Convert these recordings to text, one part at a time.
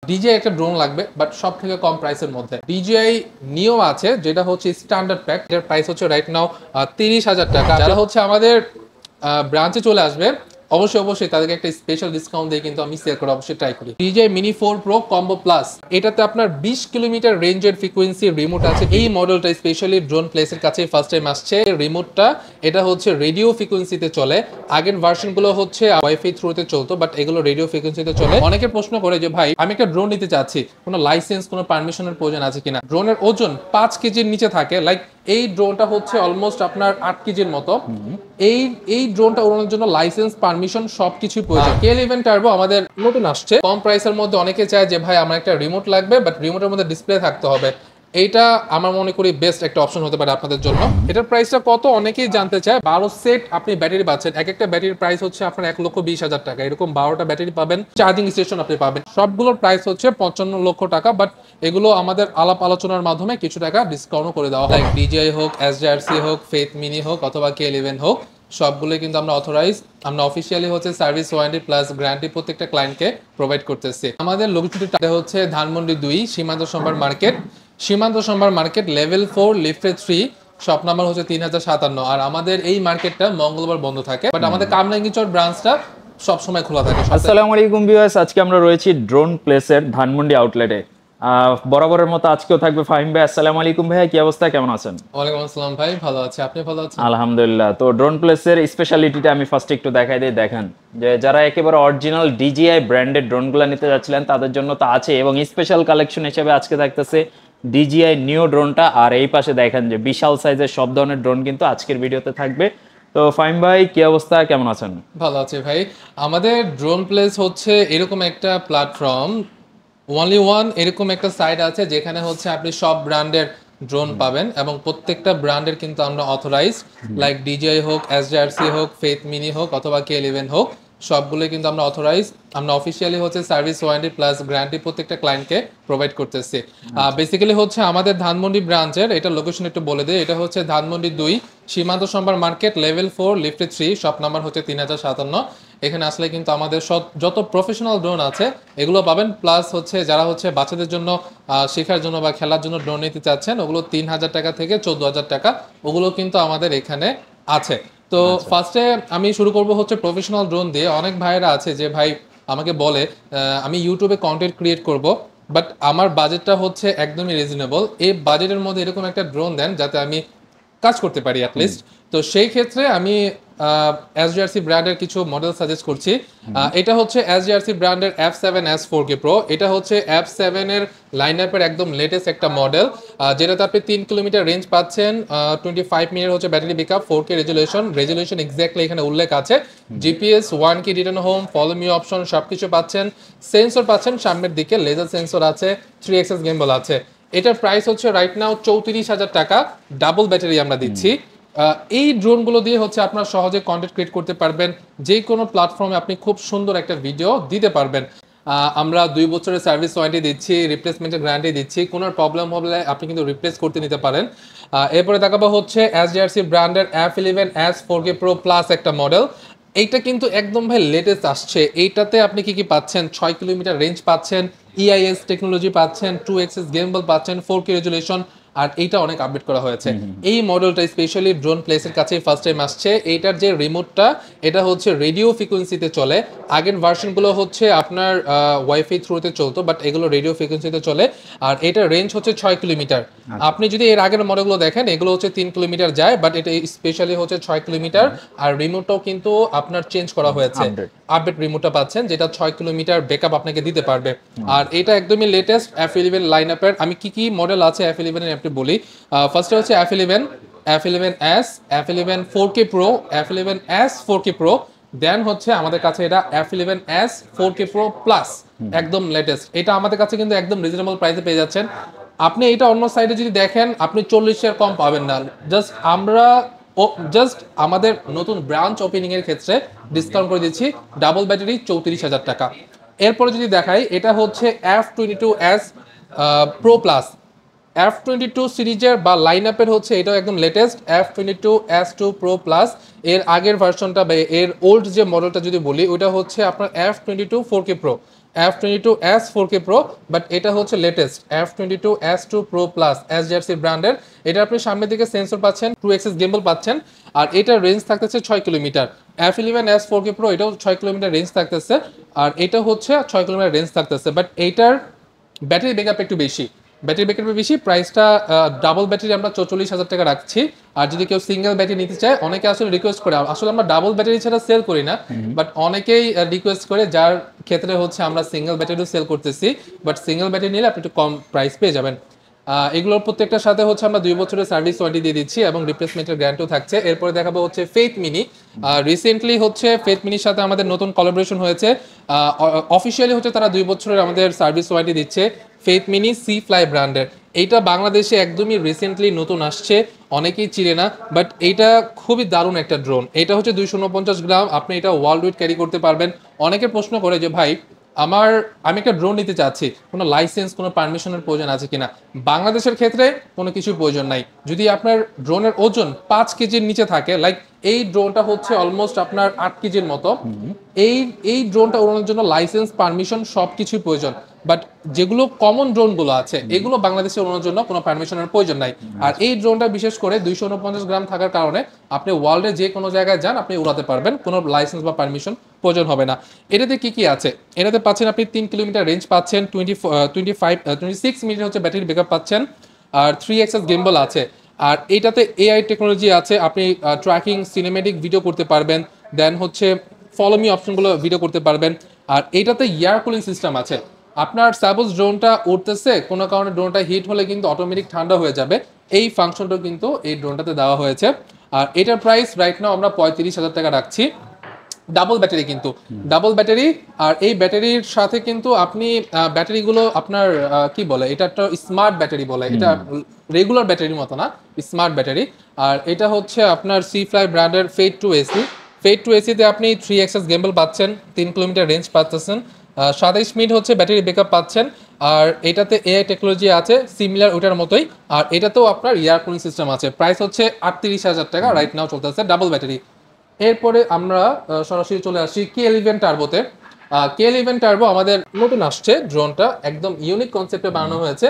DJI একটা drone লাগবে, but সব থেকে কম প্রাইসের মধ্যে। DJI নিও আছে, যেটা হচ্ছে স্ট্যান্ডার্ড প্যাক, এটার প্রাইস হচ্ছে রাইট নাও 30,000 টাকা। যারা হচ্ছে আমাদের ব্রাঞ্চে চলে আসবে, অবশ্যই তাদেরকে একটা স্পেশাল ডিসকাউন্ট দিয়ে কিন্তু আমি সেল করে অবশ্যই ট্রাই করি। DJI Mini 4 Pro Combo Plus, এটাতে আপনার 20 কিলোমিটার রেঞ্জের ফ্রিকোয়েন্সি রিমোট আছে। এই মডেলটা স্পেশালি ড্রোন প্লেসের কাছে ফার্স্ট টাইম আসছে। রিমোটটা এটা হচ্ছে রেডিও ফ্রিকোয়েন্সিতে চলে। আগের ভার্সনগুলো হচ্ছে ওয়াইফাই থ্রুতে চলতো, বাট এগুলো রেডিও ফ্রিকোয়েন্সিতে চলে। অনেকে প্রশ্ন করে যে ভাই আমি একটা ড্রোন নিতে চাচ্ছি, কোনো লাইসেন্স কোনো পারমিশনের প্রয়োজন আছে কিনা। ড্রোনের ওজন 5 কেজির নিচে থাকে। লাইক এই ড্রোনটা হচ্ছে অলমোস্ট আপনার 8 কেজির মতো। এই ড্রোনটা উড়ানোর জন্য লাইসেন্স পারমিশন সবকিছুই প্রয়োজন। K11 টার্বো আমাদের নতুন আসছে কম প্রাইসের মধ্যে। অনেকে চায় যে ভাই আমার একটা রিমোট লাগবে, বাট রিমোটের মধ্যে ডিসপ্লে থাকতে হবে। এইটা আমার মনে করি বেস্ট একটা অপশন হতে পারে আপনাদের জন্য। এটার প্রাইসটা কত অনেকেই জানতে চায়। 12 সেট আপনি ব্যাটারি পাচ্ছেন। এক একটা ব্যাটারির প্রাইস হচ্ছে আপনার 1,20,000 টাকা। এরকম 12টা ব্যাটারি পাবেন, চার্জিং স্টেশন আপনি পাবেন। সবগুলোর প্রাইস হচ্ছে 55 লক্ষ টাকা, বাট এগুলো আমাদের আলাপ আলোচনার মাধ্যমে কিছু টাকা ডিসকাউন্ট করে দেওয়া হয়। DJI হোক, SJRC হোক, ফেথ মিনি হোক অথবা K11 হোক, সবগুলোই কিন্তু আমরা অথরাইজ, আমরা অফিসিয়ালি হচ্ছে সার্ভিস ওয়ারেন্টি প্লাস গ্যারান্টি প্রত্যেকটা ক্লায়েন্টকে প্রোভাইড করতেছি। আমাদের লোকেশনটা হচ্ছে ধানমন্ডি 2 সীমান্ত সম্ভার মার্কেট। সীমান্ত সম্ভার মার্কেট লেভেল 4 লিফটে 3, শপ নাম্বার হচ্ছে 3057। আর আমাদের এই মার্কেটটা মঙ্গলবার বন্ধ থাকে, বাট আমাদের কামরাঙ্গীরচর ব্রাঞ্চটা সবসময় খোলা থাকে। আসসালামু আলাইকুম ভিউয়ার্স, আজকে আমরা রয়েছি ড্রোন প্লেসের ধানমন্ডি আউটলেটে। বরাবরের মতো আজকেও থাকবে ফাহিম ভাই। আসসালামু আলাইকুম ভাইয়া, কি অবস্থা, কেমন আছেন? ওয়ালাইকুম আসসালাম ভাই, ভালো আছি, আপনি ভালো আছেন? আলহামদুলিল্লাহ। তো ড্রোন প্লেসের স্পেশালিটিটা আমি ফার্স্ট একটু দেখাই দিই। দেখেন যে যারা একেবারে অরিজিনাল DJI ব্র্যান্ডেড ড্রোনগুলো নিতে যাচ্ছিলেন তাদের জন্য তো আছে, এবং স্পেশাল কালেকশন হিসেবে আজকে থাকতেছে DJI নিও ড্রোনটা। আর এই পাশে দেখেন যে বিশাল সাইজের সব ধরনের ড্রোন কিন্তু আজকের ভিডিওতে থাকবে। তো ফাহিম ভাই, কি অবস্থা, কেমন আছেন? ভালো আছি ভাই। আমাদের ড্রোন প্লেস হচ্ছে এরকম একটা প্ল্যাটফর্ম, ওনলি ওয়ান এরকম একটা সাইট আছে যেখানে হচ্ছে আপনি সব ব্র্যান্ডের ড্রোন পাবেন, এবং প্রত্যেকটা ব্র্যান্ডের কিন্তু আমরা অথরাইজড, লাইক DJI হোক, SJRC হোক, ফেথ মিনি হোক অথবা K11 হোক, সবগুলোই কিন্তু আমরা অথরাইজ, আমরা অফিসিয়ালি হচ্ছে সার্ভিস ওয়ারেন্টি প্লাস গ্যারান্টি প্রত্যেকটা ক্লায়েন্টকে প্রোভাইড করতেছি। বেসিক্যালি হচ্ছে আমাদের ধানমন্ডি ব্রাঞ্চের, এটা লোকেশন একটু বলে দিই, এটা হচ্ছে ধানমন্ডি 2 সীমান্ত সম্ভার মার্কেট লেভেল 4 লিফটে 3, শপ নাম্বার হচ্ছে 3057। এখানে আসলে কিন্তু আমাদের যত প্রফেশনাল ড্রোন আছে এগুলো পাবেন, প্লাস হচ্ছে যারা হচ্ছে বাচ্চাদের জন্য শেখার জন্য বা খেলার জন্য ড্রোন নিতে চাচ্ছেন, ওগুলো 3,000 টাকা থেকে 14,000 টাকা, ওগুলো কিন্তু আমাদের এখানে আছে। তো ফার্স্টে আমি শুরু করব হচ্ছে প্রফেশনাল ড্রোন দিয়ে। অনেক ভাইয়েরা আছে যে ভাই আমাকে বলে আমি ইউটিউবে কন্টেন্ট ক্রিয়েট করব, বাট আমার বাজেটটা হচ্ছে একদমই রিজনেবল, এই বাজেটের মধ্যে এরকম একটা ড্রোন দেন যাতে আমি কাজ করতে পারি অ্যাটলিস্ট। তো সেই ক্ষেত্রে আমি SJRC ব্র্যান্ডের কিছু মডেল সাজেস্ট করছি। এটা হচ্ছে SJRC ব্র্যান্ডের F7S 4K Pro। এটা হচ্ছে F7 এর লাইনআপের একদম লেটেস্ট একটা মডেল, যেটাতে আপনি 3 কিলোমিটার রেঞ্জ পাচ্ছেন, 25 মিনিট হচ্ছে battery backup, 4K resolution exactly এখানে উল্লেখ আছে। GPS 1 কি return home, follow me option সবকিছু পাচ্ছেন। সেন্সর পাচ্ছেন সামনের দিকে, লেজার সেন্সর আছে, 3 এক্সেস গিম্বল আছে। এটার প্রাইস হচ্ছে রাইট নাও 34,000 টাকা, ডাবল ব্যাটারি আমরা দিচ্ছি। এই ড্রোনগুলো দিয়ে হচ্ছে আপনারা সহজে কন্টেন্ট ক্রিয়েট করতে পারবেন, যে কোনো প্ল্যাটফর্মে আপনি খুব সুন্দর একটা ভিডিও দিতে পারবেন। আমরা 2 বছরের সার্ভিস ওয়ারেন্টি দিচ্ছি, রিপ্লেসমেন্টের গ্যারান্টি দিচ্ছি, কোনো প্রবলেম হলে আপনি কিন্তু রিপ্লেস করতে নিতে পারেন। এরপরে দেখাবো হচ্ছে SJRC ব্র্যান্ডের F11S 4K Pro Plus একটা মডেল। এইটা কিন্তু একদম ভাই লেটেস্ট আসছে। এইটাতে আপনি কি পাচ্ছেন, 6 কিলোমিটার রেঞ্জ পাচ্ছেন, EIS টেকনোলজি পাচ্ছেন, 2 এক্সেস গিম্বল পাচ্ছেন, 4K রেজুলেশন, আর এইটা অনেক আপডেট করা হয়েছে। এই মডেলটা স্পেশালি ড্রোন প্লেসের কাছে ফার্স্ট টাইম আসছে। এইটার যে রিমোটটা, এটা হচ্ছে রেডিও ফ্রিকোয়েন্সিতে চলে। আগের ভার্সনগুলো হচ্ছে আপনার ওয়াইফাই থ্রুতে চলতো, বাট এগুলো রেডিও ফ্রিকোয়েন্সিতে চলে। আর এটার রেঞ্জ হচ্ছে 6 কিলোমিটার। আপনি যদি এর আগের মডেলগুলো দেখেন, এগুলো হচ্ছে 3 কিলোমিটার যায়, বাট এটা স্পেশালি হচ্ছে 6 কিলোমিটার। আর রিমোটটাও কিন্তু আপনার চেঞ্জ করা হয়েছে, আপডেট রিমোটটা পাচ্ছেন, যেটা 6 কিলোমিটার ব্যাকআপ আপনাকে দিতে পারবে। আর এটা একদমই লেটেস্ট F11 লাইন আপের। আমি কি মডেল আছে F11 এর আপনি বলি। ফার্স্টে হচ্ছে F11, F11S, F11 4K Pro, F11S 4K Pro, দেন হচ্ছে আমাদের কাছে এটা F11S 4K Pro Plus, একদম লেটেস্ট। এটা আমাদের কাছে কিন্তু একদম রিজনেবল প্রাইসে পেয়ে যাচ্ছেন। আপনি এটা অন্য সাইডে যদি দেখেন, আপনি 40 কম পাবেন না। জাস্ট আমাদের নতুন ব্রাঞ্চ ওপেনিং এর ক্ষেত্রে ডিসকাউন্ট করে দিচ্ছি, ডাবল ব্যাটারি 34,000 টাকা। এরপরে যদি দেখাই, এটা হচ্ছে F22S Pro Plus, F22 সিরিজের বা লাইন আপের হচ্ছে এটাও একদম লেটেস্ট F22S2 Pro Plus। এর আগের ভার্সনটা বা এর ওল্ড যে মডেলটা যদি বলি, ওইটা হচ্ছে আপনার F22 4K Pro। F22s 4K Pro, but এটা হচ্ছে latest F22s2 Pro Plus SJRC ব্র্যান্ডের। এটা আপনি সামনের দিকে সেন্সর পাচ্ছেন, 2 এক্সিস গিম্বল পাচ্ছেন, আর এটার রেঞ্জ থাকতেছে 6 কিলোমিটার। F11s 4K Pro এটাও 6 কিলোমিটার রেঞ্জ থাকতেছে, আর এটা হচ্ছে 6 কিলোমিটার রেঞ্জ থাকতেছে, বাট এইটার ব্যাটারি ব্যাকআপ একটু বেশি, ব্যাটারি ব্যাকআপ বেশি। প্রাইসটা ডাবল ব্যাটারি আমরা 44,000 টাকা রাখছি। আর যদি কেউ সিঙ্গেল ব্যাটারি নিতে চায়, অনেকে আসলে রিকোয়েস্ট করে, আসলে আমরা ডাবল ব্যাটারি ছাড়া সেল করি না, বাট অনেকেই রিকোয়েস্ট করে, যার ক্ষেত্রে হচ্ছে আমরা সিঙ্গেল ব্যাটারিও সেল করতেছি। বাট সিঙ্গেল ব্যাটারি নিলে আপনি একটু কম প্রাইস পেয়ে যাবেন। এগুলোর প্রত্যেকটার সাথে হচ্ছে আমরা 2 বছরের সার্ভিস ওয়ারেন্টি দিয়ে দিচ্ছি এবং রিপ্লেসমেন্টের গ্যারান্টিও থাকছে। এরপরে দেখাবো হচ্ছে ফেথ মিনি। রিসেন্টলি হচ্ছে ফেথ মিনির সাথে আমাদের নতুন কোলাবোরেশন হয়েছে। অফিসিয়ালি হচ্ছে তারা 2 বছরের আমাদের সার্ভিস ওয়ারেন্টি দিচ্ছে ফেথ মিনি সি ফ্লাই ব্র্যান্ডের। এইটা বাংলাদেশে একদমই রিসেন্টলি নতুন আসছে, অনেকেই চিনে না, বাট এইটা খুবই দারুণ একটা ড্রোন। এটা হচ্ছে 249 গ্রাম, আপনি এটা ওয়ার্ল্ড ওয়েট ক্যারি করতে পারবেন। অনেকে প্রশ্ন করে যে ভাই আমি একটা ড্রোন নিতে চাচ্ছি, কোনো লাইসেন্স কোনো পারমিশনের প্রয়োজন আছে কিনা। বাংলাদেশের ক্ষেত্রে কোনো কিছুর প্রয়োজন নাই। যদি আপনার ড্রোনের ওজন 5 কেজির নিচে থাকে, লাইক এই ড্রোনটা হচ্ছে অলমোস্ট আপনার 8 কেজির মতো, এই ড্রোনটা উড়ানোর জন্য লাইসেন্স পারমিশন সব কিছুই প্রয়োজন। বাট যেগুলো কমন ড্রোনগুলো আছে, এগুলো বাংলাদেশে উড়ানোর জন্য কোনো পারমিশনের প্রয়োজন নাই। আর এই ড্রোনটা বিশেষ করে 249 গ্রাম থাকার কারণে আপনি ওয়ার্ল্ডে যে কোনো জায়গায় যান আপনি উড়াতে পারবেন, কোনো লাইসেন্স বা পারমিশন প্রয়োজন হবে না। এটাতে কি কি আছে? এটাতে পাচ্ছেন আপনি 3 কিলোমিটার রেঞ্জ পাচ্ছেন, 26 মিনিট হচ্ছে ব্যাটারি ব্যাকআপ পাচ্ছেন, আর 3 এক্সএস গিম্বল আছে। আর এটাতে এআই টেকনোলজি আছে, আপনি ট্র্যাকিং সিনেমেটিক ভিডিও করতে পারবেন, দেন হচ্ছে ফলো মি অপশনগুলো ভিডিও করতে পারবেন। আর এইটাতে এয়ার কুলিং সিস্টেম আছে। আপনার সাপোজ ড্রোনটা উঠতেছে, কোনো কারণে ড্রোনটা হিট হলে কিন্তু অটোমেটিক ঠান্ডা হয়ে যাবে, এই ফাংশনটা কিন্তু এই ড্রোনটাতে দেওয়া হয়েছে। আর এটার প্রাইস রাইট নাও আমরা 35,000 টাকা রাখছি। ডাবল ব্যাটারি, কিন্তু ডাবল ব্যাটারি। আর এই ব্যাটারির সাথে কিন্তু আপনি ব্যাটারিগুলো আপনার কি বলে, এটা একটা স্মার্ট ব্যাটারি বলে, এটা রেগুলার ব্যাটারির মতো না, স্মার্ট ব্যাটারি। আর এটা হচ্ছে আপনার সি ফ্লাই ব্র্যান্ডের fade to AC. Fade to এসিতে আপনি 3 এক্সএস গেম্বল পাচ্ছেন, 3 কিলোমিটার রেঞ্জ পাচ্ছেন, 27 মিনিট হচ্ছে ব্যাটারি ব্যাকআপ পাচ্ছেন। আর এটাতে এআই টেকনোলজি আছে সিমিলার ওটার মতোই। আর এটাতেও আপনার এয়ার কুলিং সিস্টেম আছে। প্রাইস হচ্ছে 38,000 টাকা রাইট নাও চলতেছে, ডাবল ব্যাটারি। এরপরে আমরা সরাসরি চলে আসি K11 টার্বোতে। K11 টার্বো আমাদের নতুন আসছে, ড্রোনটা একদম ইউনিক কনসেপ্টে বানানো হয়েছে।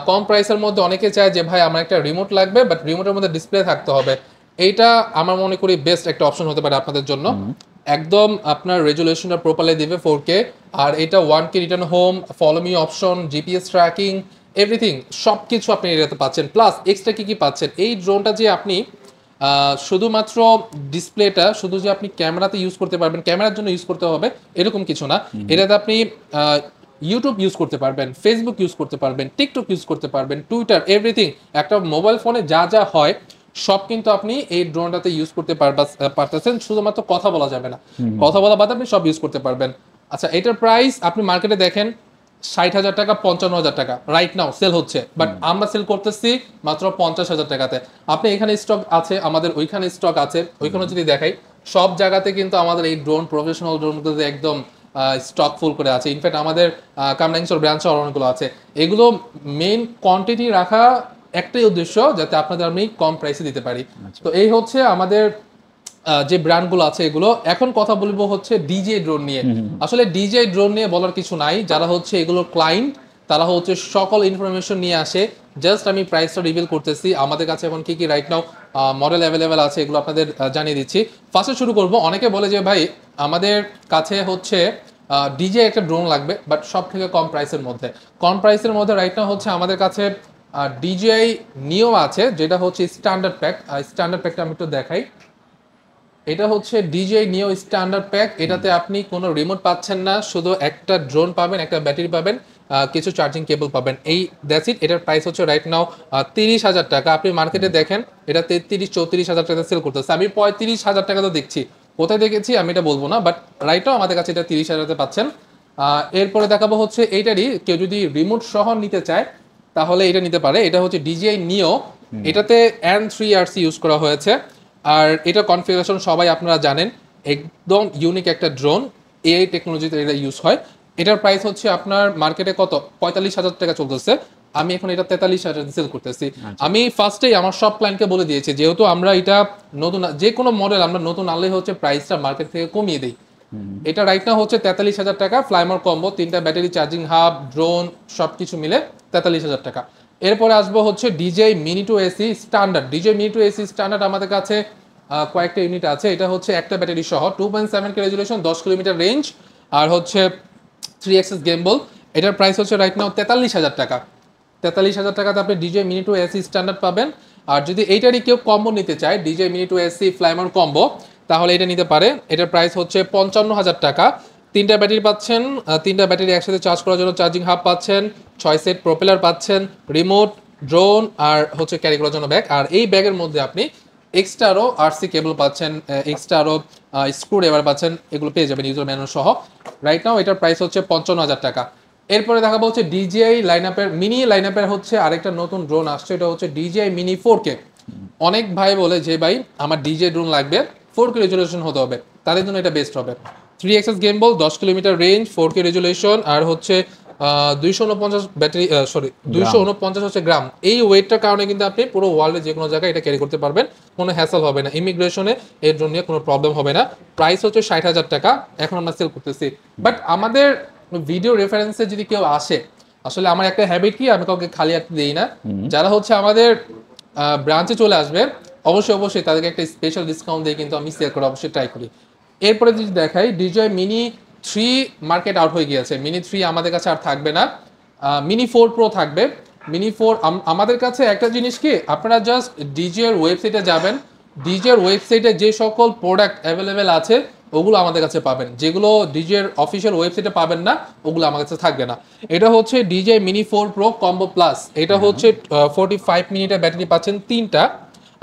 কম প্রাইসের মধ্যে অনেকে চায় যে ভাই আমার একটা রিমোট লাগবে, বাট রিমোটের মধ্যে ডিসপ্লে থাকতে হবে। এইটা আমার মনে করি বেস্ট একটা অপশন হতে পারে আপনাদের জন্য। একদম আপনার রেজুলেশনটা প্রপারলি দিবে 4K, আর এটা 1K return home, follow me option, GPS tracking, everything সব কিছু আপনি এটাতে পাচ্ছেন। প্লাস এক্সট্রা কি পাচ্ছেন, এই ড্রোনটা যে আপনি শুধুমাত্র ডিসপ্লেটা শুধু যে আপনি ক্যামেরাতে ইউজ করতে পারবেন, ক্যামেরার জন্য ইউজ করতে হবে এরকম কিছু না। এটাতে আপনি ইউটিউব ইউজ করতে পারবেন, ফেসবুক ইউজ করতে পারবেন, টিকটক ইউজ করতে পারবেন, টুইটার, এভরিথিং। একটা মোবাইল ফোনে যা যা হয় সব কিন্তু আপনি এই ড্রোনটাতে ইউজ করতে পারতেছেন। শুধুমাত্র কথা বলা যাবে না, কথা বলা বাদে আপনি সব ইউজ করতে পারবেন। আচ্ছা, এটার প্রাইস আপনি মার্কেটে দেখেন 60,000 টাকা, 55,000 টাকা রাইট নাও সেল হচ্ছে, বাট আমরা সেল করতেছি মাত্র 50,000 টাকাতে। আপনি এখানে স্টক আছে, আমাদের ওইখানে স্টক আছে, ওইখানে যদি দেখাই সব জায়গাতে কিন্তু আমাদের এই ড্রোন প্রফেশনাল ড্রোনগুলোতে একদম স্টক ফুল করে আছে। ইনফ্যাক্ট আমাদের কামরাঙ্গীরচর ব্রাঞ্চে অনেকগুলো আছে। এগুলো মেইন কোয়ান্টিটি রাখা একটাই উদ্দেশ্য, যাতে আপনাদের আমি কম প্রাইসে দিতে পারি। তো এই হচ্ছে আমাদের যে ব্র্যান্ডগুলো আছে এগুলো। এখন কথা বলবো হচ্ছে ডিজে ড্রোন নিয়ে। আসলে ডিজে ড্রোন নিয়ে বলার কিছু নাই, যারা হচ্ছে এগুলোর ক্লায়েন্ট তারা হচ্ছে সকল ইনফরমেশন নিয়ে আসে। জাস্ট আমি প্রাইসটা রিভিল করতেছি। আমাদের কাছে এখন কি কি রাইট নাও মডেল অ্যাভেলেবেল আছে এগুলো আপনাদের জানিয়ে দিচ্ছি। ফার্স্টে শুরু করব, অনেকে বলে যে ভাই আমাদের কাছে হচ্ছে ডিজে একটা ড্রোন লাগবে, বাট সব থেকে কম প্রাইসের মধ্যে। কম প্রাইসের মধ্যে রাইট নাও হচ্ছে আমাদের কাছে ডিজিআই নিও আছে, যেটা হচ্ছে স্ট্যান্ডার্ড প্যাক। স্ট্যান্ডার্ড প্যাকটা আমি একটু দেখাই। এটা হচ্ছে ডিজিআই নিও স্ট্যান্ডার্ড প্যাক। এটাতে আপনি কোনো রিমোট পাচ্ছেন না, শুধু একটা ড্রোন পাবেন, একটা ব্যাটারি পাবেন, কিছু চার্জিং কেবল পাবেন, এই দ্যাটস ইট। এটার প্রাইস হচ্ছে রাইট নাও 30,000 টাকা। আপনি মার্কেটে দেখেন এটা 33-34,000 টাকা সেল করতেছে। আমি 35,000 টাকা তো দেখছি, কোথায় দেখেছি আমি এটা বলবো না, বাট রাইট নাও আমাদের কাছে এটা 30,000-তে পাচ্ছেন। এরপরে দেখাবো হচ্ছে এইটারই, কেউ যদি রিমোট সহ নিতে চায় তাহলে এটা নিতে পারে। এটা হচ্ছে ডিজিআই নিও, এটাতে N3RC ইউজ করা হয়েছে। আর এটা কনফিগারেশন সবাই আপনারা জানেন, একদম ইউনিক একটা ড্রোন, এআই টেকনোলজিতে এটা ইউজ হয়। এটার প্রাইস হচ্ছে আপনার মার্কেটে কত 45,000 টাকা চলতেছে, আমি এখন এটা 43,000 সেল করতেছি। আমি ফার্স্টেই আমার সব ক্লায়েন্টকে বলে দিয়েছি, যেহেতু আমরা এটা নতুন যে কোনো মডেল আমরা নতুন আনলে হচ্ছে প্রাইসটা মার্কেট থেকে কমিয়ে দিই, এটা রাইট নাও হচ্ছে 43,000 টাকা, ফ্লাইমোর কম্বো, 3টা ব্যাটারি, চার্জিং হাব, ড্রোন সবকিছু মিলে 43,000 টাকা। এরপরে আসবো হচ্ছে DJI Mini 2 AC standard. DJI Mini 2 AC standard আমাদের কাছে কয়েকটা ইউনিট আছে। এটা হচ্ছে একটা ব্যাটারি সহ 2.7K রেজুলেশন, 10 কিলোমিটার রেঞ্জ, আর হচ্ছে 3 অ্যাক্সেস গেমবল। এটার প্রাইস হচ্ছে রাইট নাও 43,000 টাকা। 43,000 টাকাতে আপনি DJI Mini 2 AC স্ট্যান্ডার্ড পাবেন। আর যদি এইটারই কেউ কম্বো নিতে চায়, DJI Mini 2 AC Fly More combo, তাহলে এটা নিতে পারে। এটার প্রাইস হচ্ছে 55,000 টাকা। 3টা ব্যাটারি পাচ্ছেন, 3টা ব্যাটারি একসাথে চার্জ করার জন্য চার্জিং হাব পাচ্ছেন, 6 সেট প্রপেলার পাচ্ছেন, রিমোট, ড্রোন, আর হচ্ছে ক্যারি করার জন্য ব্যাগ। আর এই ব্যাগের মধ্যে আপনি এক্সট্রা আরও RC কেবল পাচ্ছেন, এক্সট্রা আরও স্ক্রু ড্রাইভার পাচ্ছেন, এগুলো পেয়ে যাবেন ইউজার ম্যানুয়াল সহ। রাইট নাও এটার প্রাইস হচ্ছে 55,000 টাকা। এরপরে দেখাবো হচ্ছে DJI লাইনআপের মিনি লাইনআপের হচ্ছে আরেকটা নতুন ড্রোন আসছে, এটা হচ্ছে DJI Mini 4K। অনেক ভাই বলে যে ভাই আমার DJI ড্রোন লাগবে, 4K রেজুলেশন হতে হবে, তাদের জন্য এটা বেস্ট হবে। 3 axis gimbal, 10 kilometre range, 4K resolution, আর হচ্ছে 249 ব্যাটারি, 249 হচ্ছে গ্রাম। এই ওয়েটটার কারণে কিন্তু আপনি পুরো ওয়ার্ল্ডে যে কোনো জায়গায় এটা ক্যারি করতে পারবেন, কোনো হ্যাসল হবে না, ইমিগ্রেশনে এর জন্য কোনো প্রবলেম হবে না। প্রাইস হচ্ছে 60,000 টাকা, এখন আমরা সেল করতেছি। বাট আমাদের ভিডিও রেফারেন্সে যদি কেউ আসে, আসলে আমার একটা হ্যাবিট কি, আমি কাউকে খালি হাতে দিই না। যারা হচ্ছে আমাদের ব্রাঞ্চে চলে আসবে, অবশ্যই তাদেরকে একটা স্পেশাল ডিসকাউন্ট দিয়ে কিন্তু আমি সেল করে অবশ্যই ট্রাই করি। এরপরে যদি দেখাই, DJI Mini 3 মার্কেট আউট হয়ে গিয়েছে। Mini 3 আমাদের কাছে আর থাকবে না, Mini 4 Pro থাকবে। Mini 4 আমাদের কাছে একটা জিনিস কি, আপনারা জাস্ট DJI এর ওয়েবসাইটে যাবেন, DJI এর ওয়েবসাইটে যে সকল প্রোডাক্ট অ্যাভেলেবেল আছে ওগুলো আমাদের কাছে পাবেন, যেগুলো DJI এর অফিসিয়াল ওয়েবসাইটে পাবেন না ওগুলো আমার কাছে থাকবে না। এটা হচ্ছে DJI Mini 4 Pro combo plus. এটা হচ্ছে 45 মিনিটের ব্যাটারি পাচ্ছেন 3টা,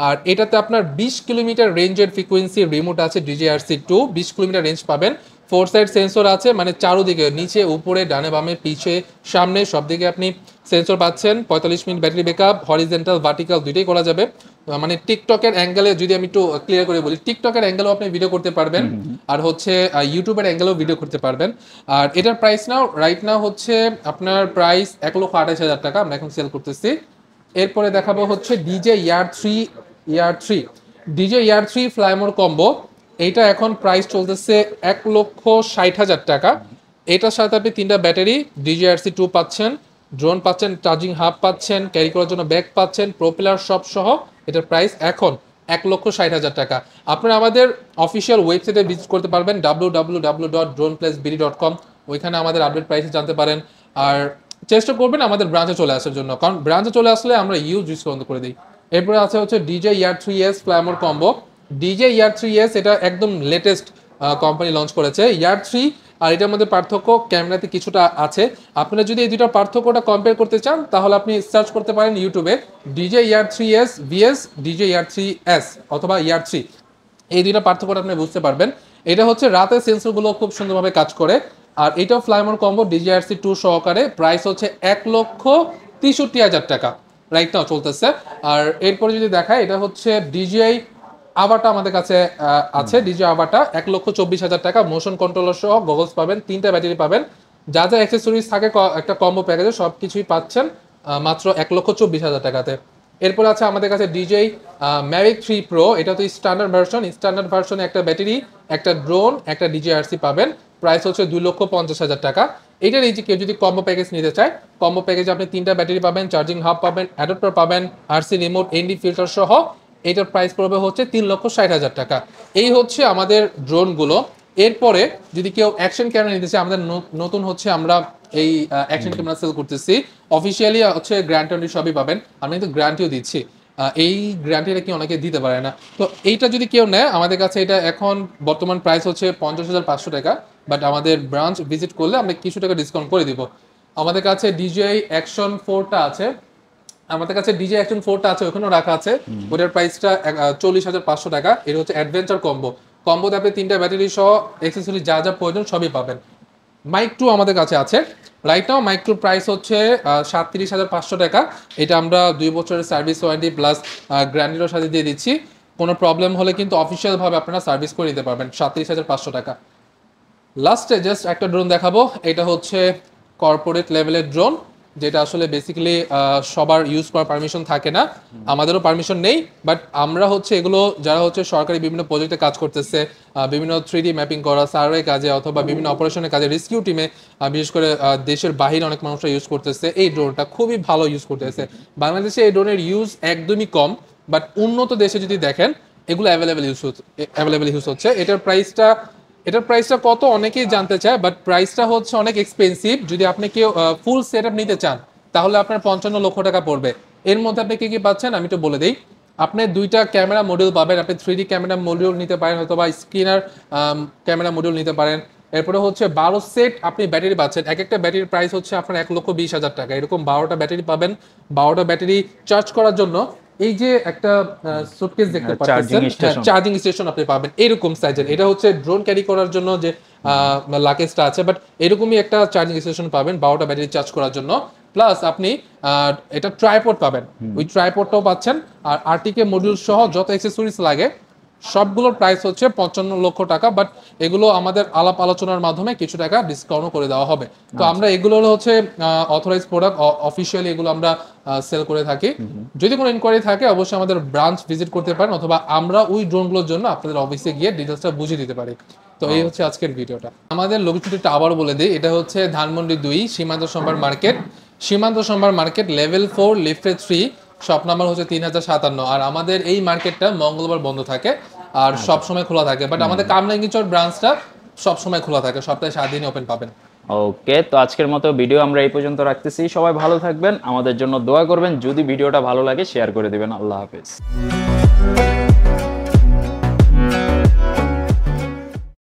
আর এটাতে আপনার 20 কিলোমিটার রেঞ্জের ফ্রিকোয়েন্সি রিমোট আছে, DJI RC2, 20 কিলোমিটার রেঞ্জ পাবেন। 4 সাইড সেন্সর আছে, মানে চারোদিকে, নিচে, উপরে, ডানে, বামে, পিছে, সামনে, সব দিকে আপনি সেন্সর পাচ্ছেন। 45 minute battery backup, horizontal vertical দুইটাই করা যাবে। মানে টিকটকের অ্যাঙ্গেলে যদি আমি একটু ক্লিয়ার করে বলি, টিকটকের অ্যাঙ্গেলেও আপনি ভিডিও করতে পারবেন, আর হচ্ছে ইউটিউবের অ্যাঙ্গেলেও ভিডিও করতে পারবেন। আর এটার প্রাইস রাইট নাও হচ্ছে আপনার প্রাইস 1,28,000 টাকা, আমরা এখন সেল করতেছি। এরপরে দেখাবো হচ্ছে DJI Air 3 ফ্লাইমোর কম্বো। এইটা এখন প্রাইস চলতেছে 1,60,000 টাকা। এটার সাথে আপনি 3টা ব্যাটারি, DJI RC2 পাচ্ছেন, ড্রোন পাচ্ছেন, চার্জিং হাব পাচ্ছেন, ক্যারি করার জন্য ব্যাগ পাচ্ছেন, প্রপেলার সব সহ। এটার প্রাইস এখন 1,60,000 টাকা। আপনারা আমাদের অফিসিয়াল ওয়েবসাইটে ভিজিট করতে পারবেন, www.droneplacebd.com। ওইখানে আমাদের আপডেট প্রাইসে জানতে পারেন। আর চেষ্টা করবেন আমাদের ব্রাঞ্চে চলে আসার জন্য, কারণ ব্রাঞ্চে চলে আসলে আমরা ইউজ ডিসকাউন্ট করে দিই। এরপরে আছে হচ্ছে DJI Air 3s Fly More combo. DJI Air 3s এটা একদম লেটেস্ট কোম্পানি লঞ্চ করেছে। Air 3 আর এটার মধ্যে পার্থক্য ক্যামেরাতে কিছুটা আছে। আপনারা যদি এই দুইটার পার্থক্যটা কম্পেয়ার করতে চান, তাহলে আপনি সার্চ করতে পারেন ইউটিউবে DJI Air 3s vs DJI Air 3s অথবা Air 3, এই দুইটা পার্থক্যটা আপনি বুঝতে পারবেন। এটা হচ্ছে রাতের সেন্সরগুলো খুব সুন্দরভাবে কাজ করে। আর এটাও ফ্লাইমোর কম্বো, DJI RC2 সহকারে। প্রাইস হচ্ছে 1,63,000 টাকা, রাইট নাও চলতেছে। আর এরপরে যদি দেখায়, এটা হচ্ছে DJI আভাটা আমাদের কাছে আছে। DJI আভাটা 1,24,000 টাকা, মোশন কন্ট্রোলার সহ, গগলস পাবেন, 3টা ব্যাটারি পাবেন, যা যা অ্যাক্সেসরিজ থাকে একটা কম্বো প্যাকেজে সব কিছুই পাচ্ছেন মাত্র 1,24,000 টাকাতে। এরপর আছে আমাদের কাছে DJI Mavic 3 Pro। এটা তো স্ট্যান্ডার্ড ভার্সনে একটা ব্যাটারি, একটা ড্রোন, একটা DJI RC পাবেন। প্রাইস হচ্ছে 2,50,000 টাকা। এটার এই যে কেউ যদি কম্বো প্যাকেজ নিতে চায়, কম্বো প্যাকেজে আপনি 3টা ব্যাটারি পাবেন, চার্জিং হাব পাবেন, অ্যাডাপ্টার পাবেন, RC রিমোট, ND ফিল্টার সহ। এটার প্রাইস পড়বে হচ্ছে 3,60,000 টাকা। এই হচ্ছে আমাদের ড্রোনগুলো। এরপরে যদি কেউ অ্যাকশন ক্যামেরা নিতে চায়, আমাদের নতুন হচ্ছে আমরা এই অ্যাকশন ক্যামেরা সেল করতেছি। অফিসিয়ালি হচ্ছে গ্যারান্টি সবই পাবেন, আমি কিন্তু গ্যারান্টিও দিচ্ছি। এই গ্যারান্টিটা কি অনেকে দিতে পারে না। তো এইটা যদি কেউ নেয় আমাদের কাছে, এটা এখন বর্তমান প্রাইস হচ্ছে 50,500 টাকা, বাট আমাদের ব্রাঞ্চ ভিজিট করলে আমরা কিছু টাকা ডিসকাউন্ট করে দিব। আমাদের কাছে DJI Action 4টা আছে, ওখানেও রাখা আছে। ওটার প্রাইসটা 40,500 টাকা। এটা হচ্ছে অ্যাডভেঞ্চার কম্বোতে আপনি 3টা ব্যাটারি সহ অ্যাক্সেসরি যা যা প্রয়োজন সবই পাবেন। মাইক 2 আমাদের কাছে আছে। রাইট নাও মাইক 2 প্রাইস হচ্ছে 37,500 টাকা। এটা আমরা 2 বছরের সার্ভিস ওয়ারেন্টি প্লাস গ্যারান্টির সাথে দিয়ে দিচ্ছি। কোনো প্রবলেম হলে কিন্তু অফিসিয়ালভাবে আপনারা সার্ভিস করে নিতে পারবেন। 37,500 টাকা। লাস্টে জাস্ট একটা ড্রোন দেখাবো। এটা হচ্ছে কর্পোরেট লেভেলের ড্রোন। যেটা আসলে বেসিক্যালি সবার ইউজ করার পারমিশন থাকে না, আমাদেরও পারমিশন নেই। বাট আমরা হচ্ছে এগুলো যারা হচ্ছে সরকারি বিভিন্ন প্রজেক্টে কাজ করতেছে, বিভিন্ন 3D ম্যাপিং করা, সার্ভে কাজে অথবা বিভিন্ন অপারেশনের কাজে, রেস্কিউ টিমে, বিশেষ করে দেশের বাহিরে অনেক মানুষরা ইউজ করতেছে এই ড্রোনটা, খুবই ভালো ইউজ করতেছে। বাংলাদেশে এই ড্রোনের ইউজ একদমই কম, বাট উন্নত দেশে যদি দেখেন এগুলো অ্যাভেলেবেল ইউজ হচ্ছে। এটার প্রাইসটা কত অনেকেই জানতে চায়, বাট প্রাইসটা হচ্ছে অনেক এক্সপেন্সিভ। যদি আপনি কেউ ফুল সেট আপ নিতে চান তাহলে আপনার 55 লক্ষ টাকা পড়বে। এর মধ্যে আপনি কি কি পাচ্ছেন আমি একটু বলে দিই। আপনি 2টা ক্যামেরা মডিউল পাবেন, আপনি 3D ক্যামেরা মডিউল নিতে পারেন অথবা স্ক্রিনার ক্যামেরা মডিউল নিতে পারেন। এরপরে হচ্ছে 12 সেট আপনি ব্যাটারি পাচ্ছেন, এক একটা ব্যাটারির প্রাইস হচ্ছে আপনার 1,20,000 টাকা। এরকম 12টা ব্যাটারি পাবেন। 12টা ব্যাটারি চার্জ করার জন্য এই যে একটা সুটকেস দেখতে পাচ্ছেন, চার্জিং স্টেশন আপনি পাবেন এরকম সাইজের। এটা হচ্ছে ড্রোন ক্যারি করার জন্য যে লাকেজটা আছে, বাট এরকমই একটা চার্জিং স্টেশন পাবেন 12টা ব্যাটারি চার্জ করার জন্য। প্লাস আপনি এটা ট্রাইপড পাবেন, ওই ট্রাইপডটাও পাচ্ছেন। আর আরটিকে মডিউল সহ যত অ্যাক্সেসরিজ লাগে সবগুলোর প্রাইস হচ্ছে 55 লক্ষ টাকা। বাট এগুলো আমাদের আলাপ আলোচনার মাধ্যমে কিছু টাকা ডিসকাউন্ট করে দেওয়া হবে। তো আমরা এগুলো হচ্ছে অথরাইজ প্রোডাক্ট, অফিসিয়ালি এগুলো আমরা সেল করে থাকি। যদি কোনো ইনকোয়ারি থাকে অবশ্যই আমাদের ব্রাঞ্চ ভিজিট করতে পারেন, অথবা আমরা ওই ড্রোনগুলোর জন্য আপনাদের অফিসে গিয়ে ডিটেলসটা বুঝিয়ে দিতে পারি। তো এই হচ্ছে আজকের ভিডিওটা। আমাদের লোকেশনটা আবার বলে দিই, এটা হচ্ছে ধানমন্ডি 2 সীমান্ত সম্ভার মার্কেট। সীমান্ত সম্ভার মার্কেট লেভেল 4 লিফটে 3, শপ নাম্বার হচ্ছে 3057। আর আমাদের এই মার্কেটটা মঙ্গলবার বন্ধ থাকে আর সব সময় খোলা থাকে। বাট আমাদের কামরাঙ্গীরচর ব্রাঞ্চটা সব সময় খোলা থাকে, সপ্তাহে 7 দিন ওপেন পাবেন। ওকে, তো আজকের মতো ভিডিও আমরা এই পর্যন্ত রাখতেছি। সবাই ভালো থাকবেন, আমাদের জন্য দোয়া করবেন। যদি ভিডিওটা ভালো লাগে শেয়ার করে দিবেন। আল্লাহ হাফেজ।